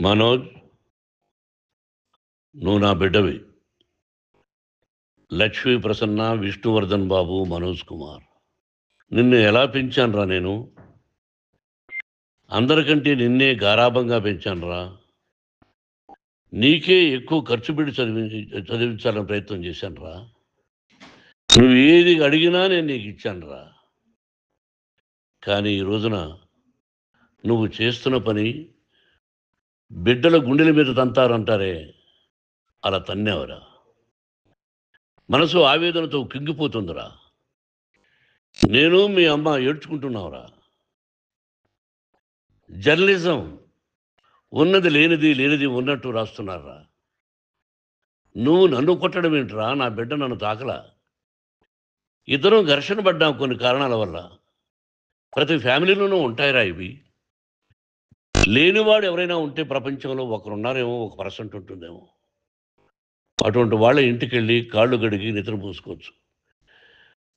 మనోజ్, నువ్వు నా బిడ్డవి. లక్ష్మీ ప్రసన్న, విష్ణువర్ధన్ బాబు, మనోజ్ కుమార్. నిన్ను ఎలా పెంచానురా నేను? అందరికంటే నిన్నే గారాభంగా పెంచానురా. నీకే ఎక్కువ ఖర్చు పెట్టి చదివించాలని ప్రయత్నం చేశానురా. నువ్వు ఏది అడిగినా నేను నీకు ఇచ్చానురా. కానీ ఈ రోజున నువ్వు చేస్తున్న పని బిడ్డల గుండెల మీద తంతారంటారే, అలా తన్నేవరా. మనసు ఆవేదనతో కింగిపోతుందిరా. నేను మీ అమ్మ ఏడ్చుకుంటున్నావురా. జర్నలిజం ఉన్నది లేనిది, లేనిది ఉన్నట్టు రాస్తున్నారా. నువ్వు నన్ను కొట్టడం ఏంట్రా? నా బిడ్డ నన్ను తాకలా. ఇద్దరం ఘర్షణ పడ్డాం కొన్ని కారణాల వల్ల. ప్రతి ఫ్యామిలీలోనూ ఉంటాయిరా ఇవి. లేనివాడు ఎవరైనా ఉంటే ప్రపంచంలో ఒకరున్నారేమో, 1% ఉంటుందేమో. అటువంటి వాళ్ళ ఇంటికి వెళ్ళి కాళ్ళు గడిగి నిద్ర పూసుకోవచ్చు.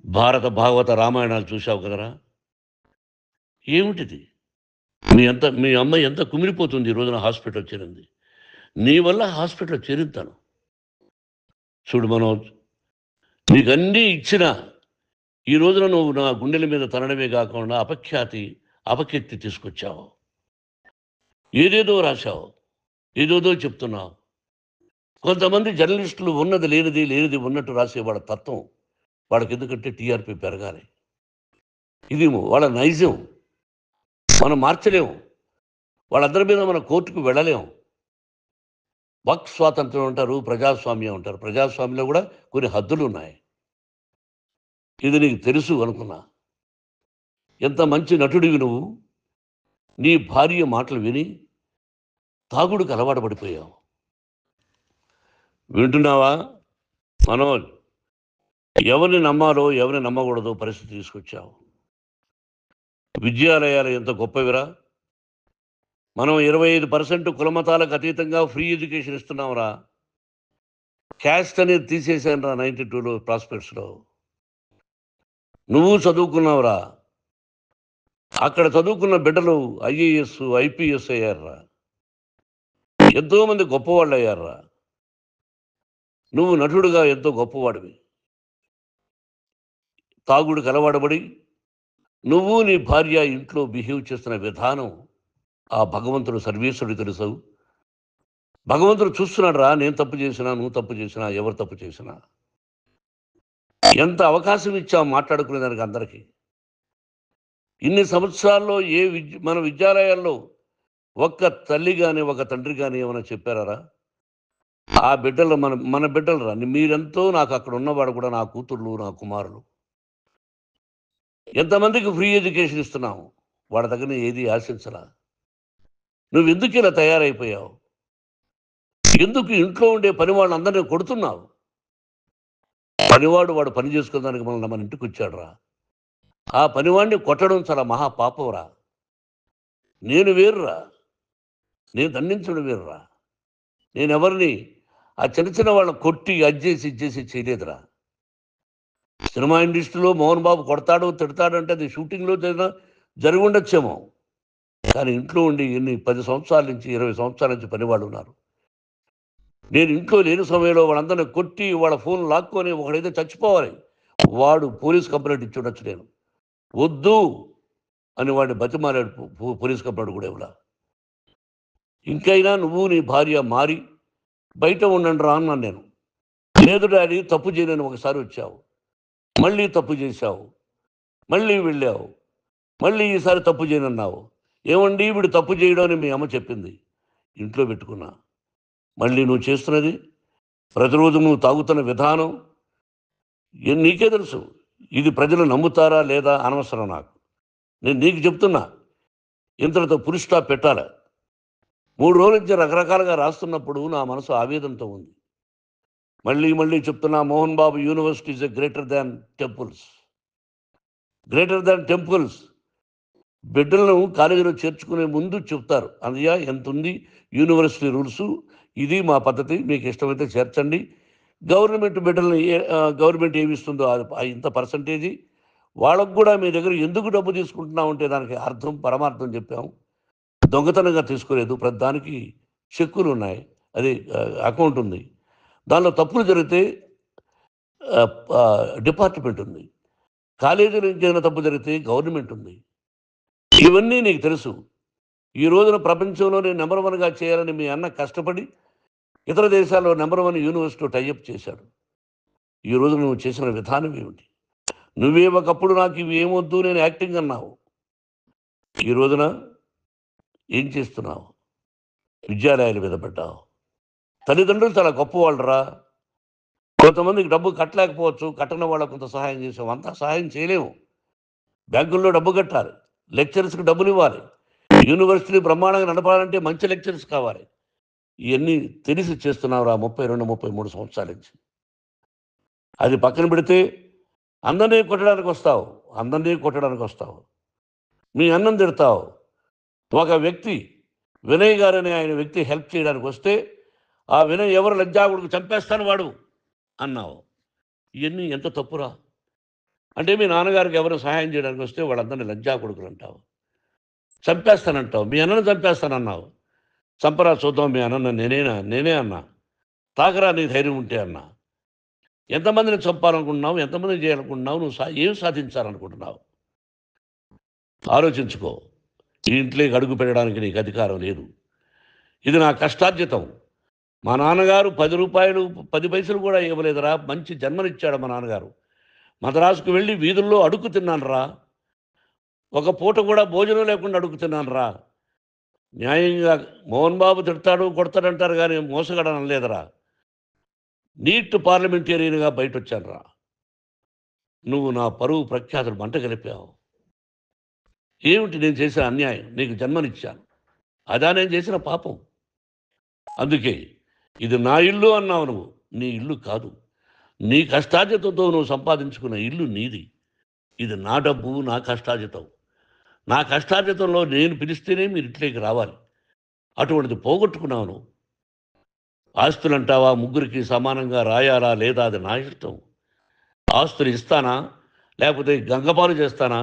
భారత భాగవత రామాయణాలు చూశావు కదరా. ఏమిటిది? మీ అమ్మ ఎంత కుమిలిపోతుంది ఈ రోజున హాస్పిటల్ చేరింది. నీ వల్ల హాస్పిటల్ చేరుతాను. చూడు మనోజ్, నీకన్నీ ఇచ్చినా ఈ రోజున నువ్వు నా గుండెల మీద తనడమే కాకుండా అపకీర్తి తీసుకొచ్చావు. ఏదేదో రాశావు, ఏదేదో చెప్తున్నావు. కొంతమంది జర్నలిస్టులు ఉన్నది లేనిది, లేనిది ఉన్నట్టు రాసేవాళ్ళ తత్వం వాళ్ళకి. ఎందుకంటే టీఆర్పీ పెరగాలి. ఇది వాళ్ళ నైజం. మనం మార్చలేము. వాళ్ళందరి మీద మన కోర్టుకు వెళ్ళలేము. వాక్ స్వాతంత్రం అంటారు, ప్రజాస్వామ్యం అంటారు. ప్రజాస్వామ్యంలో కూడా కొన్ని హద్దులు ఉన్నాయి. ఇది నీకు తెలుసు అనుకున్నా. ఎంత మంచి నటుడివి నువ్వు. నీ భార్య మాటలు విని తాగుడుకు అలవాటు పడిపోయావు. వింటున్నావా మనోజ్? ఎవరిని నమ్మాలో ఎవరిని నమ్మకూడదో పరిస్థితి తీసుకొచ్చావు. విద్యాలయాలు ఎంత గొప్పవిరా. మనం 25% కులమతాలకు అతీతంగా ఫ్రీ ఎడ్యుకేషన్ ఇస్తున్నాంరా. క్యాస్ట్ అనేది తీసేసానురా 92లో ప్రాస్పెక్ట్స్లో. నువ్వు చదువుకున్నావురా. అక్కడ చదువుకున్న బిడ్డలు ఐఏఎస్, ఐపీఎస్ అయ్యారురా. ఎంతోమంది గొప్పవాళ్ళు అయ్యారురా. నువ్వు నటుడుగా ఎంతో గొప్పవాడివి. తాగుడికి అలవాడబడి నువ్వు నీ భార్య ఇంట్లో బిహేవ్ చేస్తున్న విధానం ఆ భగవంతుడు సర్వేశ్వరుడు తెలుసు. భగవంతుడు చూస్తున్నాడు రా. నేను తప్పు చేసినా, నువ్వు తప్పు చేసినా, ఎవరు తప్పు చేసినా. ఎంత అవకాశం ఇచ్చావు మాట్లాడుకునేదానికి అందరికీ. ఇన్ని సంవత్సరాల్లో మన విద్యాలయాల్లో ఒక్క తల్లి కానీ ఒక తండ్రి కానీ ఏమైనా చెప్పారా? ఆ బిడ్డలు మన బిడ్డలు రా. మీరెంతో నాకు అక్కడ ఉన్నవాడు కూడా నా కూతుర్లు, నా కుమారులు. ఎంతమందికి ఫ్రీ ఎడ్యుకేషన్ ఇస్తున్నావు. వాడి దగ్గర ఏది ఆశించలా. నువ్వు ఎందుకు ఇలా తయారైపోయావు? ఎందుకు ఇంట్లో ఉండే పని వాళ్ళందరినీ కొడుతున్నావు? పనివాడు వాడు పని చేసుకునేదానికి మన ఇంటికి వచ్చాడు రా. ఆ పనివాడిని కొట్టడం చాలా మహాపాపంరా. నేను వేరురా. నేను దండించడం వేరురా. నేను ఎవరిని ఆ చిన్న చిన్న వాళ్ళని కొట్టి ఇచ్చేసి చేయలేదురా. సినిమా ఇండస్ట్రీలో మోహన్ బాబు కొడతాడు, తిడతాడు అంటే అది షూటింగ్లో జరిగి ఉండొచ్చేమో. కానీ ఇంట్లో ఉండి 10 సంవత్సరాల నుంచి 20 సంవత్సరాల నుంచి పనివాళ్ళు ఉన్నారు. నేను ఇంట్లో లేని సమయంలో వాళ్ళందరినీ కొట్టి వాళ్ళ ఫోన్ లాక్కొని ఒకడైతే చచ్చిపోవాలి. వాడు పోలీస్ కంప్లైంట్ ఇచ్చి ఉండొచ్చు. నేను వద్దు అని వాడిని బతిమాలాడు. పోలీస్ కంప్లైంట్ కూడా ఇవ్వలా. ఇంకైనా నువ్వు నీ భార్య మారి బయట ఉండండి రా అన్నాను నేను. లేదు డాడీ, తప్పు చేయలేని ఒకసారి వచ్చావు, మళ్ళీ తప్పు చేశావు, మళ్ళీ వెళ్ళావు, మళ్ళీ ఈసారి తప్పు చేయనన్నావు. ఏమండి వీడు తప్పు చేయడం అని మీ అమ్మ చెప్పింది. ఇంట్లో పెట్టుకున్నా. మళ్ళీ నువ్వు చేస్తున్నది, ప్రతిరోజు నువ్వు తాగుతున్న విధానం నీకే తెలుసు. ఇది ప్రజలు నమ్ముతారా లేదా అనవసరం నాకు. నేను నీకు చెప్తున్నా, ఇంతటితో ఫుల్ స్టాప్ పెట్టాలి. 3 రోజుల నుంచి రకరకాలుగా రాస్తున్నప్పుడు నా మనసు ఆవేదనతో ఉంది. మళ్ళీ చెప్తున్నా, Mohan Babu university is greater than temples. Greater than temples. బిడ్డలను కాలేజీలో చేర్చుకునే ముందు చెప్తారు, అన్నయ్య ఎంత ఉంది యూనివర్సిటీ రూల్స్, ఇది మా పద్ధతి, మీకు ఇష్టమైతే చేర్చండి. గవర్నమెంట్ బిడ్డలను గవర్నమెంట్ ఏమిస్తుందో ఇంత పర్సంటేజీ వాళ్ళకు కూడా మీ దగ్గర ఎందుకు డబ్బు తీసుకుంటున్నావు అంటే దానికి అర్థం, పరమార్థం చెప్పాము. దొంగతనంగా తీసుకోలేదు. ప్రతిదానికి చెక్కులు ఉన్నాయి, అది అకౌంట్ ఉంది. దానిలో తప్పులు జరిగితే డిపార్ట్మెంట్ ఉంది. కాలేజీలో ఇంకేదైనా తప్పు జరిగితే గవర్నమెంట్ ఉంది. ఇవన్నీ నీకు తెలుసు. ఈ రోజున ప్రపంచంలోనే నెంబర్ 1గా చేయాలని మీ అన్న కష్టపడి ఇతర దేశాల్లో నెంబర్ 1 యూనివర్సిటీ టైఅప్ చేశాడు. ఈ రోజు నువ్వు చేసిన విధానం ఏమిటి? నువ్వే ఒకప్పుడు నాకు ఇవి ఏమొద్దు నేను యాక్టింగ్ అన్నావు. ఈ రోజున ఏం చేస్తున్నావు? విద్యాలయాల మీద పడ్డావు. తల్లిదండ్రులు చాలా గొప్పవాళ్ళరా. కొంతమందికి డబ్బు కట్టలేకపోవచ్చు, కట్టని వాళ్ళకు కొంత సహాయం చేసాం. అంతా సహాయం చేయలేము. బ్యాంకుల్లో డబ్బు కట్టాలి, లెక్చరర్స్కి డబ్బులు ఇవ్వాలి, యూనివర్సిటీ బ్రహ్మాండంగా నడపాలంటే మంచి లెక్చరర్స్ కావాలి. ఇవన్నీ తెలిసి చేస్తున్నావురా 32, 33 సంవత్సరాల నుంచి. అది పక్కన పెడితే అందరినీ కొట్టడానికి వస్తావు. మీ అన్నం తిడతావు. ఒక వ్యక్తి వినయ్ గారనే ఆయన వ్యక్తి హెల్ప్ చేయడానికి వస్తే ఆ వినయ్ ఎవరు లజ్జాగుడికి చంపేస్తాను వాడు అన్నావు. ఇవన్నీ ఎంత తప్పురా? అంటే మీ నాన్నగారికి ఎవరు సహాయం చేయడానికి వస్తే వాళ్ళందరినీ లజ్జా కొడుకులు అంటావు, చంపేస్తానంటావు. మీ అన్నను చంపేస్తానన్నావు. చంపరా చూద్దాం మీ అన్న. నేనే అన్నా. తాకరా నీ ధైర్యం ఉంటే అన్నా. ఎంతమందిని చంపాలనుకుంటున్నావు? ఎంతమందిని చేయాలనుకుంటున్నావు? నువ్వు ఏం సాధించాలనుకుంటున్నావు? ఆలోచించుకో. ఈ ఇంట్లోకి అడుగు పెట్టడానికి నీకు అధికారం లేదు. ఇది నా కష్టార్జితం. మా నాన్నగారు 10 రూపాయలు 10 పైసలు కూడా ఇవ్వలేదురా. మంచి జన్మనిచ్చాడు మా నాన్నగారు. మద్రాసుకు వెళ్ళి వీధుల్లో అడుగు తిన్నాను రా. ఒక పూట కూడా భోజనం లేకుండా అడుగు తిన్నాను రా. న్యాయంగా మోహన్ బాబు తిడతాడు కొడతాడంటారు కానీ మోసగడనం లేదురా. నీట్ పార్లమెంటేరియన్గా బయట వచ్చాను రా. నువ్వు నా పరువు ప్రఖ్యాతులు మంట కలిపావు. ఏమిటి నేను చేసిన అన్యాయం? నీకు జన్మనిచ్చాను, అదా నేను చేసిన పాపం. అందుకే ఇది నా ఇల్లు అన్నావు. నువ్వు నీ ఇల్లు కాదు. నీ కష్టార్జితంతో నువ్వు సంపాదించుకున్న ఇల్లు నీది. ఇది నా డబ్బు, నా కష్టార్జితం. నా కష్టార్జితంలో నేను పిలిస్తేనే మీరు ఇంట్లోకి రావాలి. అటువంటిది పోగొట్టుకున్నావు నువ్వు. ఆస్తులు అంటావా? ముగ్గురికి సమానంగా రాయాలా లేదా అది నా ఇష్టం. ఆస్తులు ఇస్తానా, లేకపోతే గంగపాలు చేస్తానా,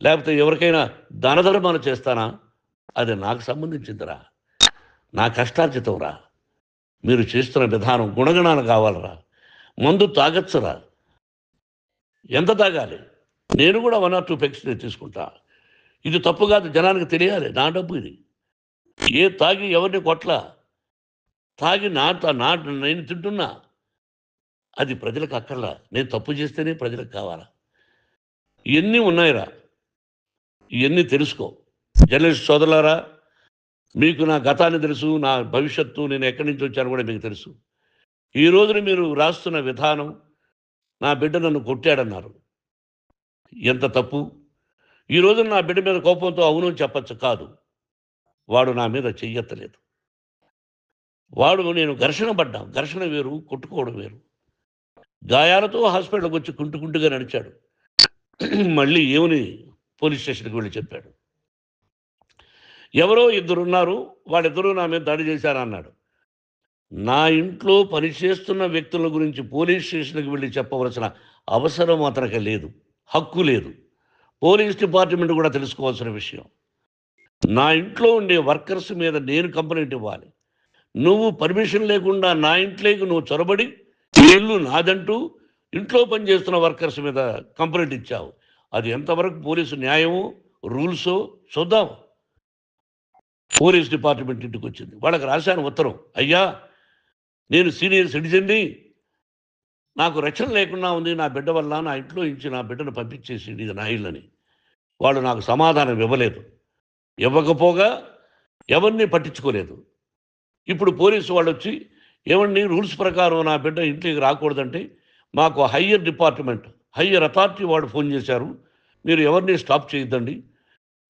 లేకపోతే ఎవరికైనా దానధర్మాలు చేస్తానా, అది నాకు సంబంధించిందిరా. నా కష్టార్జితం రా. మీరు చేస్తున్న విధానం గుణగణాలు కావాలరా. మందు తాగచ్చురా. ఎంత తాగాలి? నేను కూడా 1 or 2 పెగ్స్ తీసుకుంటా. ఇది తప్పు కాదు, జనానికి తెలియాలి. నా డబ్బు ఇది. తాగి ఎవరిని కొట్లా, తాగి నేను తింటున్నా. అది ప్రజలకు అక్కర్లా. నేను తప్పు చేస్తేనే ప్రజలకు కావాలా. ఇవన్నీ ఉన్నాయిరా. ఇవన్నీ తెలుసుకో. జర్నలిస్ట్ సోదరులారా, మీకు నా గతాన్ని తెలుసు, నా భవిష్యత్తు, నేను ఎక్కడి నుంచి వచ్చాను కూడా మీకు తెలుసు. ఈ రోజున మీరు రాస్తున్న విధానం, నా బిడ్డ నన్ను కొట్టాడన్నారు. ఎంత తప్పు! ఈ రోజున నా బిడ్డ మీద కోపంతో అవును చెప్పచ్చు. కాదు, వాడు నా మీద చెయ్యెత్తలేదు. నేను ఘర్షణ పడ్డాం. ఘర్షణ వేరు, కొట్టుకోవడం వేరు. గాయాలతో హాస్పిటల్కి వచ్చి కుంటుకుంటుగా నడిచాడు. మళ్ళీ ఏమని పోలీస్ స్టేషన్కి వెళ్ళి చెప్పాడు. ఎవరో 2 ఉన్నారు, వాళ్ళిద్దరూ నా మీద దాడి చేశారన్నాడు. నా ఇంట్లో పనిచేస్తున్న వ్యక్తుల గురించి పోలీస్ స్టేషన్కి వెళ్ళి చెప్పవలసిన అవసరం అతనికి లేదు, హక్కు లేదు. పోలీస్ డిపార్ట్మెంట్ కూడా తెలుసుకోవాల్సిన విషయం. నా ఇంట్లో ఉండే వర్కర్స్ మీద నేను కంప్లైంట్ ఇవ్వాలి. నువ్వు పర్మిషన్ లేకుండా నా ఇంట్లోకి నువ్వు చొరబడి ఇల్లు నాదంటూ ఇంట్లో పనిచేస్తున్న వర్కర్స్ మీద కంప్లైంట్ ఇచ్చావు. అది ఎంతవరకు పోలీసు న్యాయమో రూల్సో చూద్దాం. పోలీస్ డిపార్ట్మెంట్ ఇంటికి వచ్చింది. వాళ్ళకి రాశాను ఉత్తరం. అయ్యా, నేను సీనియర్ సిటిజన్ని, నాకు రక్షణ లేకుండా ఉంది. నా బిడ్డ వల్ల నా ఇంట్లో నుంచి నా బిడ్డను పంపించేసి ఇది నా ఇల్లని. వాళ్ళు నాకు సమాధానం ఇవ్వలేదు. ఇవ్వకపోగా ఎవరిని పట్టించుకోలేదు. ఇప్పుడు పోలీసు వాళ్ళు వచ్చి ఏమండి రూల్స్ ప్రకారం నా బిడ్డ ఇంట్లోకి రాకూడదంటే మాకు హయ్యర్ అథారిటీ వాళ్ళు ఫోన్ చేశారు. మీరు ఎవరిని స్టాప్ చేయొద్దండి,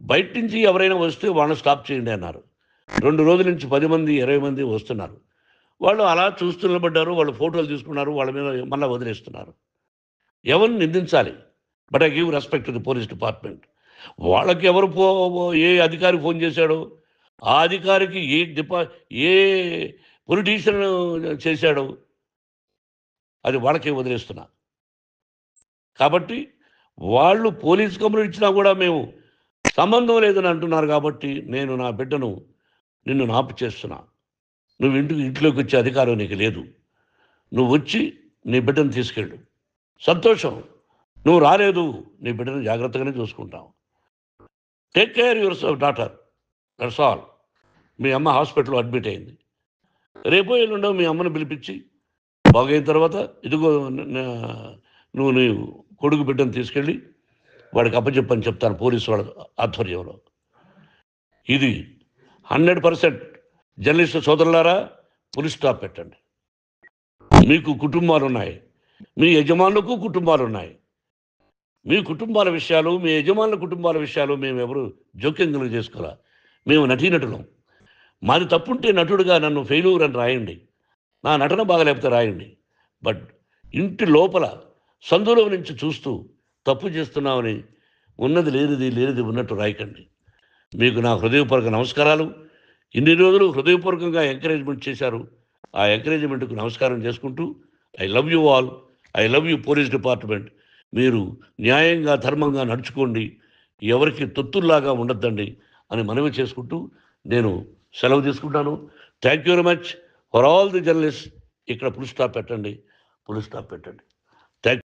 బయట నుంచి ఎవరైనా వస్తే వాళ్ళని స్టాప్ చేయండి అన్నారు. 2 రోజుల నుంచి 10 మంది 20 మంది వస్తున్నారు. వాళ్ళు అలా చూస్తూ నిలబడ్డారు. వాళ్ళు ఫోటోలు తీసుకున్నారు, వాళ్ళ మీద మళ్ళీ వదిలేస్తున్నారు. ఎవరిని నిందించాలి? But I give respect to the police department. వాళ్ళకి ఏ అధికారి ఫోన్ చేశాడో, ఆ అధికారికి ఏ పొలిటీషియన్ చేశాడో అది వాళ్ళకే వదిలేస్తున్నా. కాబట్టి వాళ్ళు పోలీస్ కంప్లైంట్ ఇచ్చినా కూడా మేము సంబంధం లేదని అంటున్నారు. కాబట్టి నేను నా బిడ్డను నిన్ను నాపు చేస్తున్నా. నువ్వు ఇంట్లోకి వచ్చే అధికారం నీకు లేదు. నువ్వు వచ్చి నీ బిడ్డను తీసుకెళ్ళు. సంతోషం. నువ్వు రాలేదు, నీ బిడ్డను జాగ్రత్తగానే చూసుకుంటాం. Take care your daughter, that's all. మీ అమ్మ హాస్పిటల్లో అడ్మిట్ అయింది. రేపో ఎల్లుండో మీ అమ్మను పిలిపించి బాగైన తర్వాత ఇదిగో నువ్వు నీ కొడుకు బిడ్డను తీసుకెళ్ళి వాడికి అప్పచెప్పని చెప్తాను పోలీసు వాళ్ళ ఆధ్వర్యంలో. ఇది 100% జర్నలిస్టు సోదరులారా, పులి స్టాప్ పెట్టండి. మీకు కుటుంబాలు ఉన్నాయి, మీ యజమానులకు కుటుంబాలు ఉన్నాయి. మీ కుటుంబాల విషయాలు, మీ యజమానుల కుటుంబాల విషయాలు మేమెవరు జోక్యం కలుగ చేసుకోవాలా. మేము నటీనటులం. మాది తప్పుంటే నటుడుగా నన్ను ఫెయిల్యూర్ అని రాయండి, నా నటన బాగలేకపోతే రాయండి. బట్ ఇంటి లోపల సందులో నుంచి చూస్తూ తప్పు చేస్తున్నామని ఉన్నది లేనిది లేనిది ఉన్నట్టు రాయకండి. మీకు నా హృదయపూర్వక నమస్కారాలు. ఇన్ని రోజులు హృదయపూర్వకంగా ఎంకరేజ్మెంట్ చేశారు. ఆ ఎంకరేజ్మెంట్కు నమస్కారం చేసుకుంటూ I love you all. I love you police department. మీరు న్యాయంగా ధర్మంగా నడుచుకోండి, ఎవరికి తొత్తుల్లాగా ఉండొద్దండి అని మనవి చేసుకుంటూ నేను సెలవు తీసుకుంటాను. Thank you very much for all the journalist. ఇక్కడ పులి స్టాప్ పెట్టండి, పులి స్టాప్ పెట్టండి.